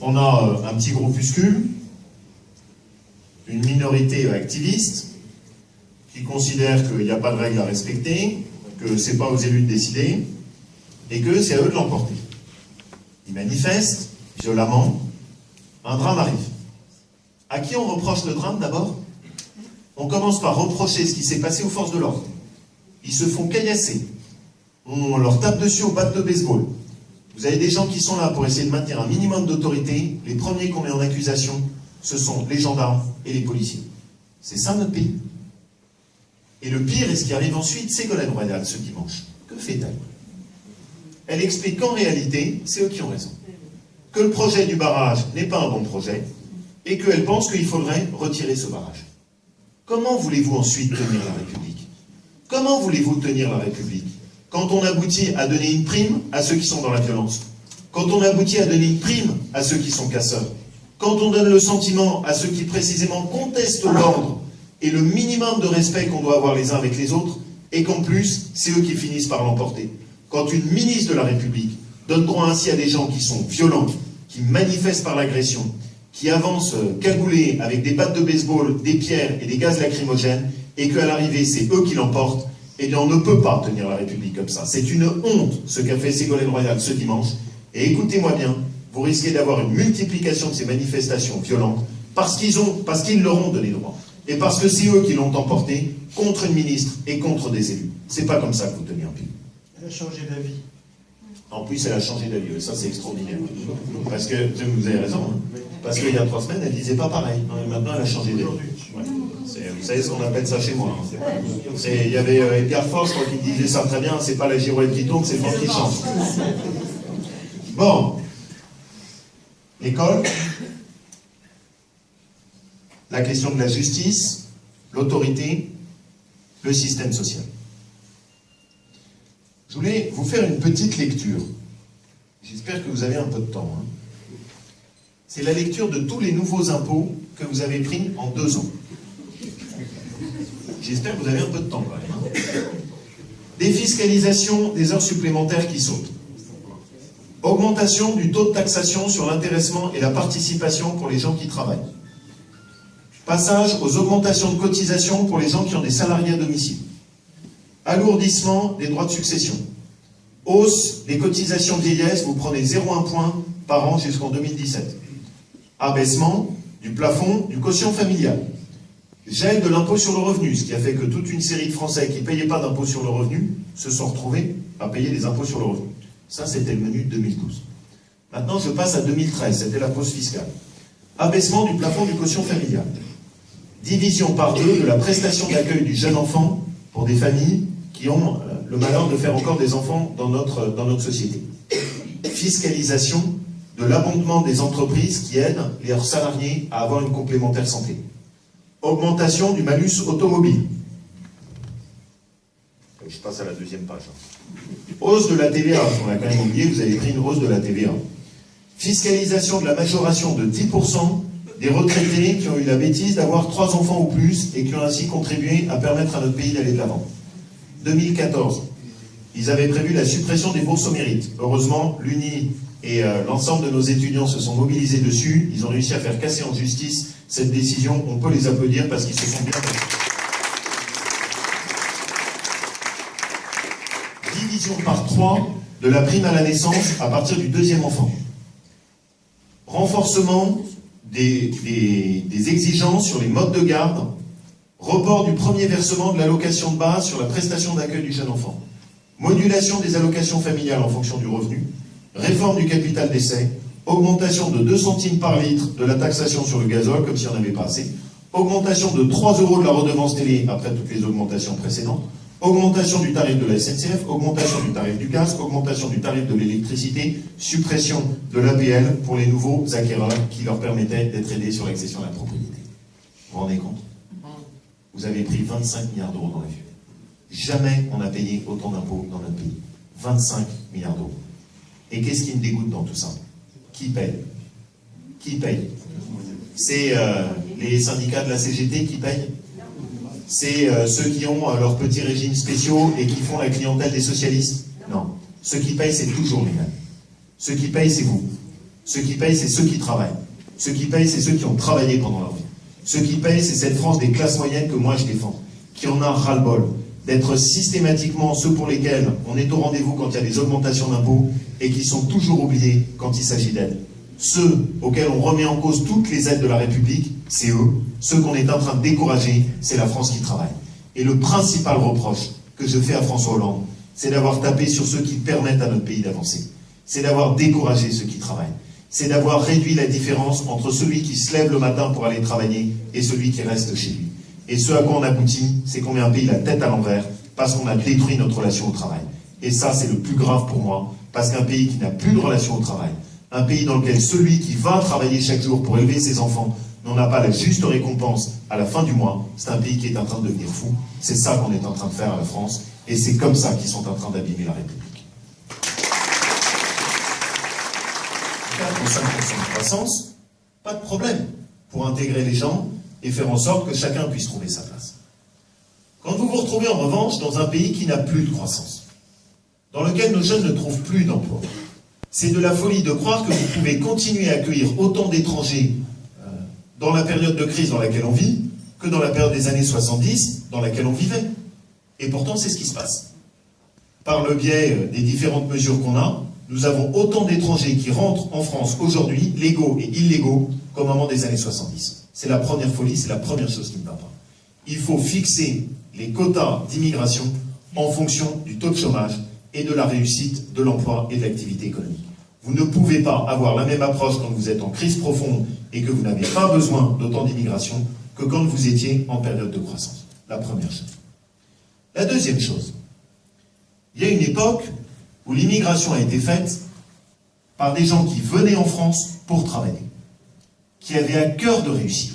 on a un petit groupuscule, une minorité activiste, qui considère qu'il n'y a pas de règles à respecter, que ce n'est pas aux élus de décider, et que c'est à eux de l'emporter. Ils manifestent violemment, un drame arrive. À qui on reproche le drame d'abord? On commence par reprocher ce qui s'est passé aux forces de l'ordre. Ils se font caillasser. On leur tape dessus au bat de baseball. Vous avez des gens qui sont là pour essayer de maintenir un minimum d'autorité. Les premiers qu'on met en accusation, ce sont les gendarmes et les policiers. C'est ça notre pays. Et le pire, et ce qui arrive ensuite, Ségolène Royal, ce dimanche. Que fait-elle? Elle explique qu'en réalité, c'est eux qui ont raison. Que le projet du barrage n'est pas un bon projet, et qu'elle pense qu'il faudrait retirer ce barrage. Comment voulez-vous ensuite tenir la République? Comment voulez-vous tenir la République quand on aboutit à donner une prime à ceux qui sont dans la violence? Quand on aboutit à donner une prime à ceux qui sont casseurs? Quand on donne le sentiment à ceux qui précisément contestent l'ordre et le minimum de respect qu'on doit avoir les uns avec les autres, et qu'en plus, c'est eux qui finissent par l'emporter. Quand une ministre de la République donne droit ainsi à des gens qui sont violents, qui manifestent par l'agression, qui avancent cagoulés avec des battes de baseball, des pierres et des gaz lacrymogènes, et qu'à l'arrivée, c'est eux qui l'emportent, eh bien, on ne peut pas tenir la République comme ça. C'est une honte, ce qu'a fait Ségolène Royal ce dimanche. Et écoutez-moi bien, vous risquez d'avoir une multiplication de ces manifestations violentes, parce qu'ils leur ont donné droit. Et parce que c'est eux qui l'ont emporté contre une ministre et contre des élus. C'est pas comme ça que vous tenez un pays. Elle a changé d'avis. En plus, elle a changé d'avis. Ça, c'est extraordinaire. Parce que, vous avez raison, hein. Parce qu'il y a 3 semaines, elle disait pas pareil. Maintenant, elle a changé d'avis. Ouais. Vous savez ce qu'on appelle ça chez moi. Hein. Il y avait Edgar Faure, je crois qu'il disait ça très bien, c'est pas la girouette qui tourne, c'est le vent qui chante. Bon. L'école, la question de la justice, l'autorité, le système social. Je voulais vous faire une petite lecture. J'espère que vous avez un peu de temps. Hein. C'est la lecture de tous les nouveaux impôts que vous avez pris en 2 ans. J'espère que vous avez un peu de temps quand même. Hein. Défiscalisation des heures supplémentaires qui sautent. Augmentation du taux de taxation sur l'intéressement et la participation pour les gens qui travaillent. Passage aux augmentations de cotisations pour les gens qui ont des salariés à domicile. Alourdissement des droits de succession. Hausse des cotisations vieillesse, vous prenez 0,1 point par an jusqu'en 2017. Abaissement du plafond du quotient familial. Gel de l'impôt sur le revenu, ce qui a fait que toute une série de Français qui ne payaient pas d'impôt sur le revenu se sont retrouvés à payer des impôts sur le revenu. Ça, c'était le menu de 2012. Maintenant, je passe à 2013, c'était la pause fiscale. Abaissement du plafond du quotient familial. Division par 2 de la prestation d'accueil du jeune enfant pour des familles qui ont le malheur de faire encore des enfants dans notre société. Fiscalisation de l'abondement des entreprises qui aident leurs salariés à avoir une complémentaire santé. Augmentation du malus automobile. Je passe à la 2e page. Hausse de la TVA, on a quand même oublié, vous avez pris une hausse de la TVA. Fiscalisation de la majoration de 10% des retraités qui ont eu la bêtise d'avoir 3 enfants ou plus et qui ont ainsi contribué à permettre à notre pays d'aller de l'avant. 2014, ils avaient prévu la suppression des bourses au mérite. Heureusement, l'UNI et l'ensemble de nos étudiants se sont mobilisés dessus. Ils ont réussi à faire casser en justice cette décision. On peut les applaudir parce qu'ils se sont bien battus. Division par 3 de la prime à la naissance à partir du 2e enfant. Renforcement des exigences sur les modes de garde. Report du premier versement de l'allocation de base sur la prestation d'accueil du jeune enfant. Modulation des allocations familiales en fonction du revenu. Réforme du capital d'essai. Augmentation de 2 centimes par litre de la taxation sur le gazole, comme si on n'avait pas assez. Augmentation de 3 € de la redevance télé après toutes les augmentations précédentes. Augmentation du tarif de la SNCF, augmentation du tarif du gaz, augmentation du tarif de l'électricité, suppression de l'APL pour les nouveaux acquéreurs qui leur permettaient d'être aidés sur l'accession à la propriété. Vous vous rendez compte? Vous avez pris 25 milliards d'euros dans la vue. Jamais on a payé autant d'impôts dans notre pays. 25 milliards d'euros. Et qu'est-ce qui me dégoûte dans tout ça? Qui paye? Qui paye? C'est les syndicats de la CGT qui payent? C'est ceux qui ont leurs petits régimes spéciaux et qui font la clientèle des socialistes? Non. Ceux qui payent, c'est toujours les mêmes. Ceux qui payent, c'est vous. Ceux qui payent, c'est ceux qui travaillent. Ceux qui payent, c'est ceux qui ont travaillé pendant leur vie. Ceux qui payent, c'est cette France des classes moyennes que moi je défends, qui en a ras-le-bol d'être systématiquement ceux pour lesquels on est au rendez-vous quand il y a des augmentations d'impôts et qui sont toujours oubliés quand il s'agit d'aides. Ceux auxquels on remet en cause toutes les aides de la République, c'est eux. Ceux qu'on est en train de décourager, c'est la France qui travaille. Et le principal reproche que je fais à François Hollande, c'est d'avoir tapé sur ceux qui permettent à notre pays d'avancer. C'est d'avoir découragé ceux qui travaillent. C'est d'avoir réduit la différence entre celui qui se lève le matin pour aller travailler et celui qui reste chez lui. Et ce à quoi on aboutit, c'est qu'on met un pays la tête à l'envers parce qu'on a détruit notre relation au travail. Et ça, c'est le plus grave pour moi, parce qu'un pays qui n'a plus de relation au travail, un pays dans lequel celui qui va travailler chaque jour pour élever ses enfants n'en a pas la juste récompense à la fin du mois, c'est un pays qui est en train de devenir fou. C'est ça qu'on est en train de faire à la France, et c'est comme ça qu'ils sont en train d'abîmer la République. 4 ou 5% de croissance, pas de problème pour intégrer les gens et faire en sorte que chacun puisse trouver sa place. Quand vous vous retrouvez en revanche dans un pays qui n'a plus de croissance, dans lequel nos jeunes ne trouvent plus d'emploi, c'est de la folie de croire que vous pouvez continuer à accueillir autant d'étrangers dans la période de crise dans laquelle on vit que dans la période des années 70 dans laquelle on vivait. Et pourtant, c'est ce qui se passe. Par le biais des différentes mesures qu'on a, nous avons autant d'étrangers qui rentrent en France aujourd'hui, légaux et illégaux, qu'au moment des années 70. C'est la première folie, c'est la première chose qui ne va pas. Il faut fixer les quotas d'immigration en fonction du taux de chômage et de la réussite de l'emploi et de l'activité économique. Vous ne pouvez pas avoir la même approche quand vous êtes en crise profonde et que vous n'avez pas besoin d'autant d'immigration que quand vous étiez en période de croissance. La première chose. La deuxième chose, il y a une époque où l'immigration a été faite par des gens qui venaient en France pour travailler, qui avaient à cœur de réussir,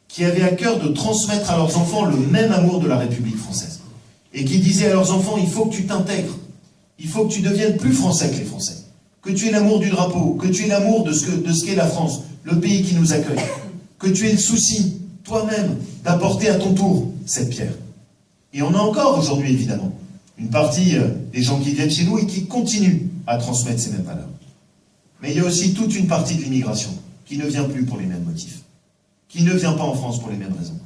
qui avaient à cœur de transmettre à leurs enfants le même amour de la République française, et qui disaient à leurs enfants, il faut que tu t'intègres, il faut que tu deviennes plus français que les Français, que tu aies l'amour du drapeau, que tu aies l'amour de ce qu'est la France, le pays qui nous accueille, que tu aies le souci, toi-même, d'apporter à ton tour cette pierre. Et on a encore aujourd'hui, évidemment, une partie des gens qui viennent chez nous et qui continuent à transmettre ces mêmes valeurs. Mais il y a aussi toute une partie de l'immigration qui ne vient plus pour les mêmes motifs, qui ne vient pas en France pour les mêmes raisons,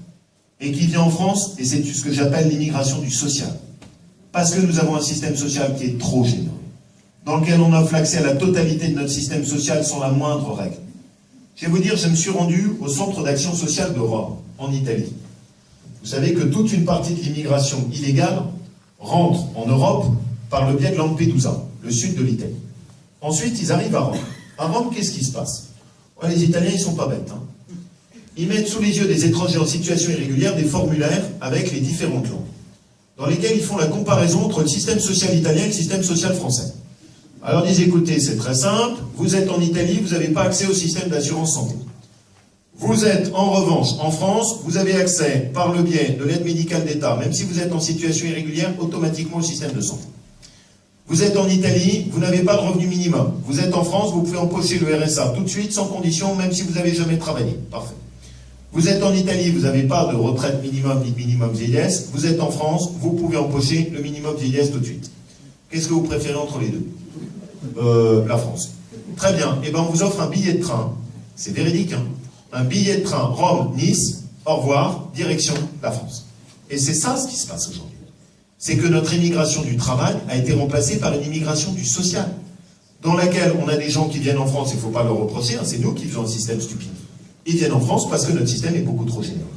et qui vient en France, et c'est ce que j'appelle l'immigration du social, parce que nous avons un système social qui est trop généreux, dans lequel on offre l'accès à la totalité de notre système social sans la moindre règle. Je vais vous dire, je me suis rendu au centre d'action sociale de Rome, en Italie. Vous savez que toute une partie de l'immigration illégale rentre en Europe par le biais de Lampedusa, le sud de l'Italie. Ensuite, ils arrivent à Rome. À Rome, qu'est-ce qui se passe? Ouais, les Italiens, ils sont pas bêtes. Ils mettent sous les yeux des étrangers en situation irrégulière des formulaires avec les différentes langues, dans lesquels ils font la comparaison entre le système social italien et le système social français. Alors ils disent, écoutez, c'est très simple, vous êtes en Italie, vous n'avez pas accès au système d'assurance santé. Vous êtes en revanche en France, vous avez accès par le biais de l'aide médicale d'État, même si vous êtes en situation irrégulière, automatiquement au système de santé. Vous êtes en Italie, vous n'avez pas de revenu minimum. Vous êtes en France, vous pouvez empocher le RSA tout de suite, sans condition, même si vous n'avez jamais travaillé. Parfait. Vous êtes en Italie, vous n'avez pas de retraite minimum ni de minimum vieillesse. Vous êtes en France, vous pouvez empocher le minimum vieillesse tout de suite. Qu'est-ce que vous préférez entre les deux? La France. Très bien. Eh bien, on vous offre un billet de train. C'est véridique, hein? Un billet de train Rome-Nice, au revoir, direction la France. Et c'est ça ce qui se passe aujourd'hui. C'est que notre immigration du travail a été remplacée par une immigration du social, dans laquelle on a des gens qui viennent en France, il ne faut pas leur reprocher, hein, c'est nous qui faisons un système stupide. Ils viennent en France parce que notre système est beaucoup trop généreux.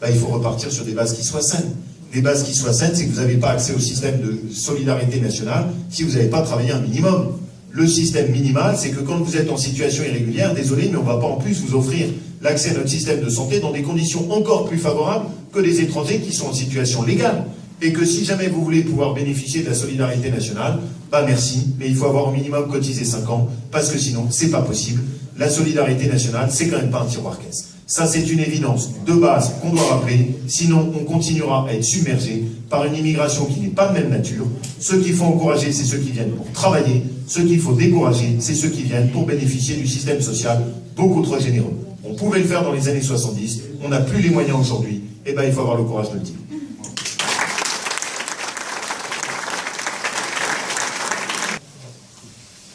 Là, il faut repartir sur des bases qui soient saines. Les bases qui soient saines, c'est que vous n'avez pas accès au système de solidarité nationale si vous n'avez pas travaillé un minimum. Le système minimal, c'est que quand vous êtes en situation irrégulière, désolé, mais on ne va pas en plus vous offrir l'accès à notre système de santé dans des conditions encore plus favorables que les étrangers qui sont en situation légale. Et que si jamais vous voulez pouvoir bénéficier de la solidarité nationale, bah merci, mais il faut avoir au minimum cotisé 5 ans, parce que sinon, c'est pas possible. La solidarité nationale, c'est quand même pas un tiroir-caisse. Ça, c'est une évidence de base qu'on doit rappeler, sinon on continuera à être submergé par une immigration qui n'est pas de même nature. Ceux qu'il faut encourager, c'est ceux qui viennent pour travailler. Ceux qu'il faut décourager, c'est ceux qui viennent pour bénéficier du système social beaucoup trop généreux. On pouvait le faire dans les années 70, on n'a plus les moyens aujourd'hui, et ben il faut avoir le courage de le dire.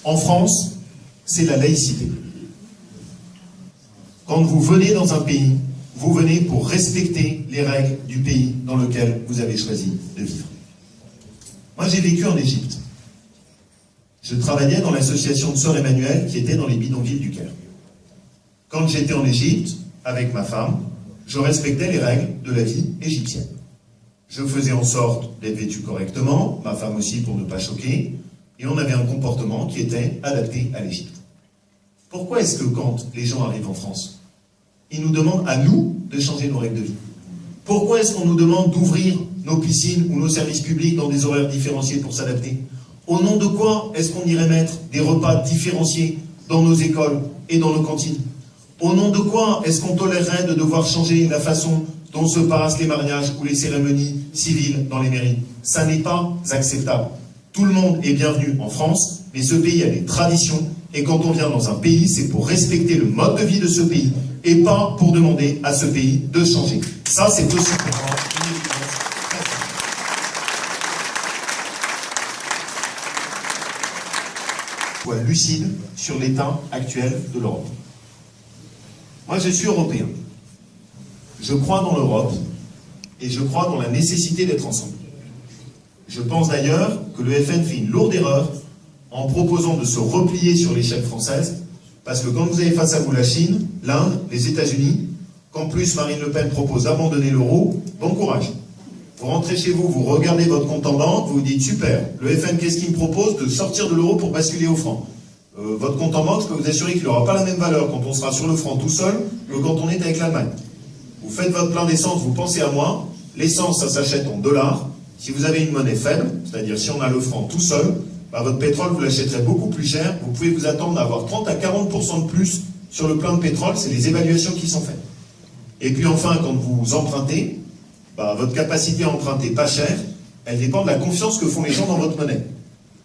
En France, c'est la laïcité. Quand vous venez dans un pays, vous venez pour respecter les règles du pays dans lequel vous avez choisi de vivre. Moi, j'ai vécu en Égypte. Je travaillais dans l'association de Sœurs Emmanuel qui était dans les bidonvilles du Caire. Quand j'étais en Égypte, avec ma femme, je respectais les règles de la vie égyptienne. Je faisais en sorte d'être vêtu correctement, ma femme aussi pour ne pas choquer, et on avait un comportement qui était adapté à l'Égypte. Pourquoi est-ce que quand les gens arrivent en France, ils nous demandent à nous de changer nos règles de vie? Pourquoi est-ce qu'on nous demande d'ouvrir nos piscines ou nos services publics dans des horaires différenciés pour s'adapter? Au nom de quoi est-ce qu'on irait mettre des repas différenciés dans nos écoles et dans nos cantines? Au nom de quoi est-ce qu'on tolérerait de devoir changer la façon dont se passent les mariages ou les cérémonies civiles dans les mairies? Ça n'est pas acceptable. Tout le monde est bienvenu en France, mais ce pays a des traditions, et quand on vient dans un pays, c'est pour respecter le mode de vie de ce pays, et pas pour demander à ce pays de changer. Ça, c'est aussi pour moi une évidence. Sois lucide sur l'état actuel de l'Europe. Moi, je suis européen. Je crois dans l'Europe et je crois dans la nécessité d'être ensemble. Je pense d'ailleurs que le FN fait une lourde erreur en proposant de se replier sur l'échec française, parce que quand vous avez face à vous la Chine, l'Inde, les États-Unis, qu'en plus Marine Le Pen propose d'abandonner l'euro, bon courage. Vous rentrez chez vous, vous regardez votre compte en banque, vous vous dites super, le FN qu'est-ce qu'il me propose? De sortir de l'euro pour basculer au franc. Votre compte en banque, je peux vous assurer qu'il n'aura pas la même valeur quand on sera sur le franc tout seul que quand on est avec l'Allemagne. Vous faites votre plein d'essence, vous pensez à moi, l'essence ça s'achète en dollars. Si vous avez une monnaie faible, c'est-à-dire si on a le franc tout seul, bah votre pétrole vous l'achèterez beaucoup plus cher, vous pouvez vous attendre à avoir 30 à 40% de plus sur le plein de pétrole, c'est les évaluations qui sont faites. Et puis enfin, quand vous empruntez, bah votre capacité à emprunter pas cher, elle dépend de la confiance que font les gens dans votre monnaie.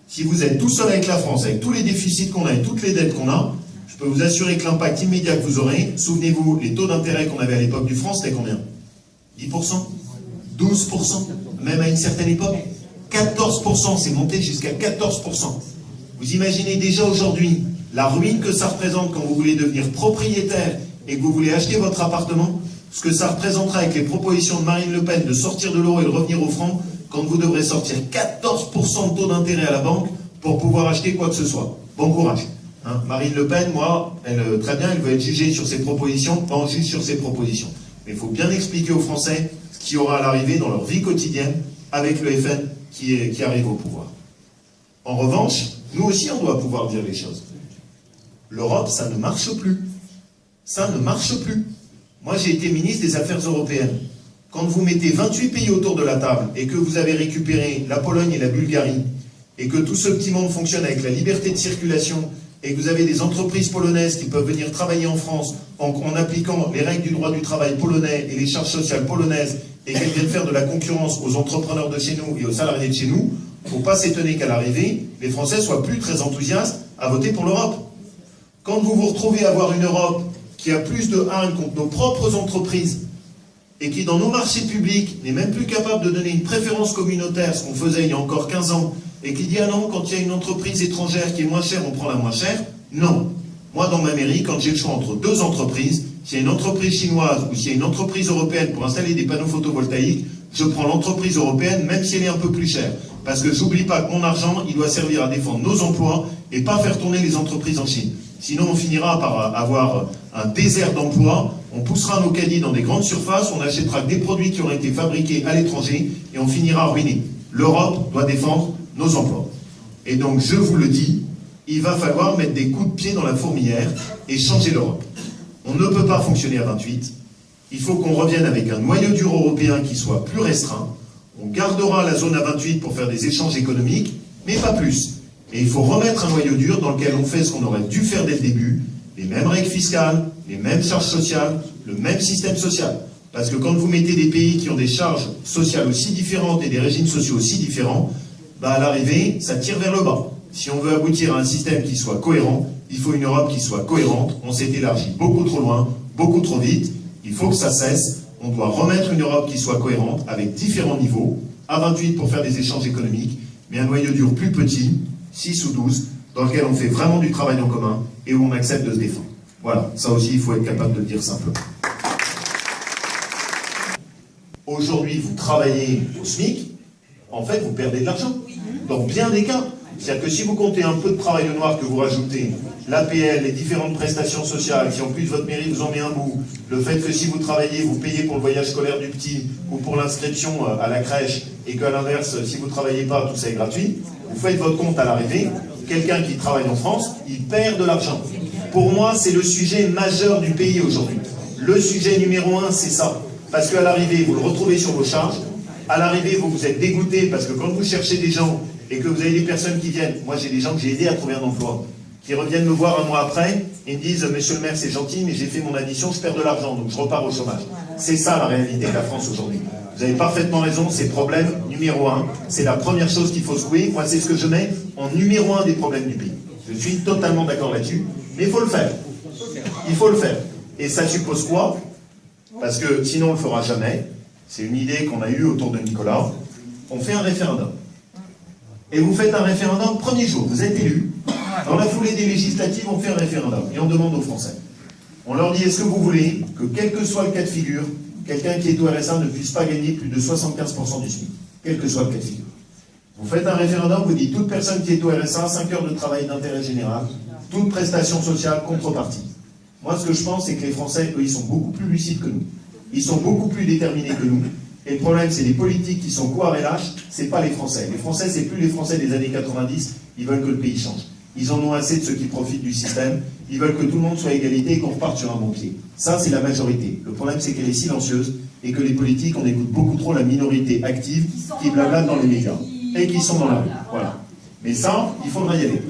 Si vous êtes tout seul avec la France, avec tous les déficits qu'on a et toutes les dettes qu'on a, je peux vous assurer que l'impact immédiat que vous aurez, souvenez-vous, les taux d'intérêt qu'on avait à l'époque du franc, c'était combien? 10%? 12%? Même à une certaine époque 14%, c'est monté jusqu'à 14%. Vous imaginez déjà aujourd'hui la ruine que ça représente quand vous voulez devenir propriétaire et que vous voulez acheter votre appartement, ce que ça représentera avec les propositions de Marine Le Pen de sortir de l'euro et de revenir au franc, quand vous devrez sortir 14% de taux d'intérêt à la banque pour pouvoir acheter quoi que ce soit. Bon courage. Hein, Marine Le Pen, moi, très bien, elle veut être jugée sur ses propositions, pas en juge sur ses propositions. Mais il faut bien expliquer aux Français ce qui aura à l'arrivée dans leur vie quotidienne avec le FN qui arrive au pouvoir. En revanche, nous aussi, on doit pouvoir dire les choses. L'Europe, ça ne marche plus. Ça ne marche plus. Moi, j'ai été ministre des Affaires européennes. Quand vous mettez 28 pays autour de la table et que vous avez récupéré la Pologne et la Bulgarie, et que tout ce petit monde fonctionne avec la liberté de circulation, et que vous avez des entreprises polonaises qui peuvent venir travailler en France en appliquant les règles du droit du travail polonais et les charges sociales polonaises, et qu'elles viennent faire de la concurrence aux entrepreneurs de chez nous et aux salariés de chez nous, il ne faut pas s'étonner qu'à l'arrivée, les Français soient plus très enthousiastes à voter pour l'Europe. Quand vous vous retrouvez à avoir une Europe qui a plus de haine contre nos propres entreprises, et qui, dans nos marchés publics, n'est même plus capable de donner une préférence communautaire, ce qu'on faisait il y a encore 15 ans, et qui dit « Ah non, quand il y a une entreprise étrangère qui est moins chère, on prend la moins chère », non. Moi, dans ma mairie, quand j'ai le choix entre deux entreprises, s'il y a une entreprise chinoise ou s'il y a une entreprise européenne pour installer des panneaux photovoltaïques, je prends l'entreprise européenne, même si elle est un peu plus chère. Parce que j'oublie pas que mon argent, il doit servir à défendre nos emplois et pas faire tourner les entreprises en Chine. Sinon, on finira par avoir un désert d'emplois, on poussera nos caddies dans des grandes surfaces, on achètera des produits qui auraient été fabriqués à l'étranger et on finira ruiné. L'Europe doit défendre nos emplois. Et donc, je vous le dis, il va falloir mettre des coups de pied dans la fourmilière et changer l'Europe. On ne peut pas fonctionner à 28. Il faut qu'on revienne avec un noyau dur européen qui soit plus restreint. On gardera la zone à 28 pour faire des échanges économiques, mais pas plus. Et il faut remettre un noyau dur dans lequel on fait ce qu'on aurait dû faire dès le début, les mêmes règles fiscales, les mêmes charges sociales, le même système social. Parce que quand vous mettez des pays qui ont des charges sociales aussi différentes et des régimes sociaux aussi différents, bah à l'arrivée, ça tire vers le bas. Si on veut aboutir à un système qui soit cohérent, il faut une Europe qui soit cohérente. On s'est élargi beaucoup trop loin, beaucoup trop vite. Il faut que ça cesse. On doit remettre une Europe qui soit cohérente avec différents niveaux, à 28 pour faire des échanges économiques, mais un noyau dur plus petit, 6 ou 12, dans lequel on fait vraiment du travail en commun et où on accepte de se défendre. Voilà, ça aussi, il faut être capable de le dire simplement. Aujourd'hui, vous travaillez au SMIC, en fait, vous perdez de l'argent. Dans bien des cas. C'est-à-dire que si vous comptez un peu de travail au noir que vous rajoutez, l'APL, les différentes prestations sociales, si en plus votre mairie vous en met un bout, le fait que si vous travaillez, vous payez pour le voyage scolaire du petit ou pour l'inscription à la crèche, et qu'à l'inverse, si vous ne travaillez pas, tout ça est gratuit, vous faites votre compte à l'arrivée, quelqu'un qui travaille en France, il perd de l'argent. Pour moi, c'est le sujet majeur du pays aujourd'hui. Le sujet numéro 1, c'est ça. Parce qu'à l'arrivée, vous le retrouvez sur vos charges. À l'arrivée, vous êtes dégoûté parce que quand vous cherchez des gens et que vous avez des personnes qui viennent, moi j'ai des gens que j'ai aidés à trouver un emploi, qui reviennent me voir un mois après et me disent « Monsieur le maire, c'est gentil, mais j'ai fait mon addition, je perds de l'argent, donc je repars au chômage. » C'est ça la réalité de la France aujourd'hui. Vous avez parfaitement raison, c'est problème numéro 1. C'est la première chose qu'il faut secouer. Moi, c'est ce que je mets en numéro 1 des problèmes du pays. Je suis totalement d'accord là-dessus, mais il faut le faire. Il faut le faire. Et ça suppose quoi? Parce que sinon, on ne le fera jamais. C'est une idée qu'on a eue autour de Nicolas. On fait un référendum. Et vous faites un référendum premier jour. Vous êtes élu. Dans la foulée des législatives, on fait un référendum. Et on demande aux Français. On leur dit, est-ce que vous voulez que, quel que soit le cas de figure, quelqu'un qui est au RSA ne puisse pas gagner plus de 75% du SMIC, quel que soit le cas de figure. Vous faites un référendum, vous dites toute personne qui est au RSA, 5 heures de travail d'intérêt général, toute prestation sociale, contrepartie. Moi, ce que je pense, c'est que les Français, eux, ils sont beaucoup plus lucides que nous. Ils sont beaucoup plus déterminés que nous. Et le problème, c'est les politiques qui sont couards et lâches, c'est pas les Français. Les Français, c'est plus les Français des années 90, ils veulent que le pays change. Ils en ont assez de ceux qui profitent du système, ils veulent que tout le monde soit à égalité et qu'on reparte sur un bon pied. Ça, c'est la majorité. Le problème, c'est qu'elle est silencieuse et que les politiques, on écoute beaucoup trop la minorité active qui blablate dans les médias et qui sont dans la rue. Voilà. Mais ça, il faudra y aller.